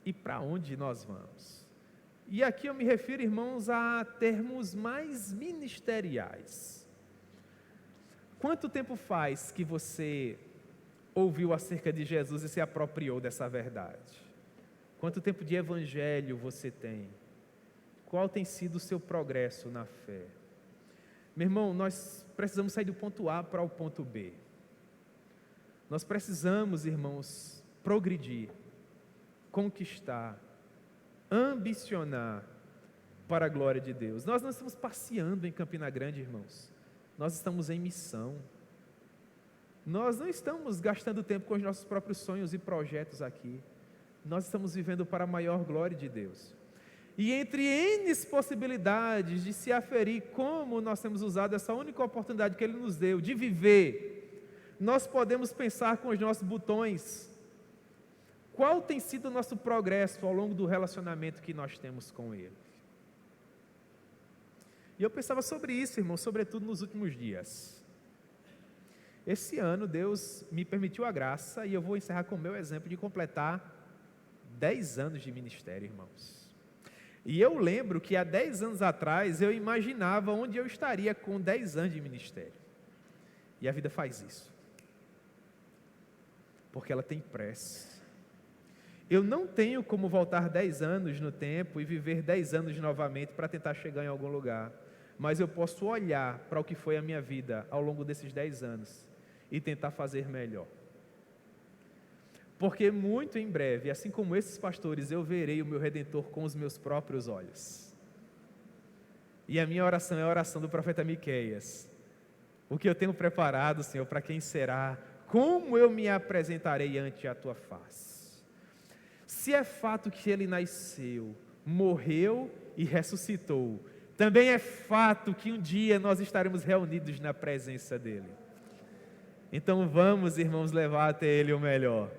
Speaker 1: e para onde nós vamos. E aqui eu me refiro, irmãos, a termos mais ministeriais. Quanto tempo faz que você ouviu acerca de Jesus e se apropriou dessa verdade? Quanto tempo de evangelho você tem? Qual tem sido o seu progresso na fé? Meu irmão, nós precisamos sair do ponto A para o ponto B. Nós precisamos, irmãos, progredir, conquistar, ambicionar para a glória de Deus. Nós não estamos passeando em Campina Grande, irmãos. Nós estamos em missão. Nós não estamos gastando tempo com os nossos próprios sonhos e projetos aqui. Nós estamos vivendo para a maior glória de Deus. E entre N possibilidades de se aferir como nós temos usado essa única oportunidade que Ele nos deu de viver, nós podemos pensar com os nossos botões qual tem sido o nosso progresso ao longo do relacionamento que nós temos com Ele. E eu pensava sobre isso, irmão, sobretudo nos últimos dias. Esse ano Deus me permitiu a graça, e eu vou encerrar com o meu exemplo de completar 10 anos de ministério, irmãos. E eu lembro que há 10 anos atrás eu imaginava onde eu estaria com 10 anos de ministério. E a vida faz isso. Porque ela tem pressa. Eu não tenho como voltar 10 anos no tempo e viver 10 anos novamente para tentar chegar em algum lugar. Mas eu posso olhar para o que foi a minha vida ao longo desses 10 anos e tentar fazer melhor. Porque muito em breve, assim como esses pastores, eu verei o meu Redentor com os meus próprios olhos. E a minha oração é a oração do profeta Miqueias. O que eu tenho preparado, Senhor, para quem será? Como eu me apresentarei ante a tua face? Se é fato que ele nasceu, morreu e ressuscitou, também é fato que um dia nós estaremos reunidos na presença dele. Então vamos, irmãos, levar até ele o melhor.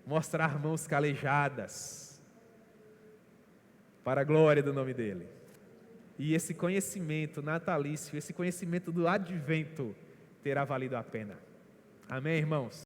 Speaker 1: Mostrar mãos calejadas para a glória do nome dele. E esse conhecimento natalício, esse conhecimento do advento, terá valido a pena. Amém, irmãos?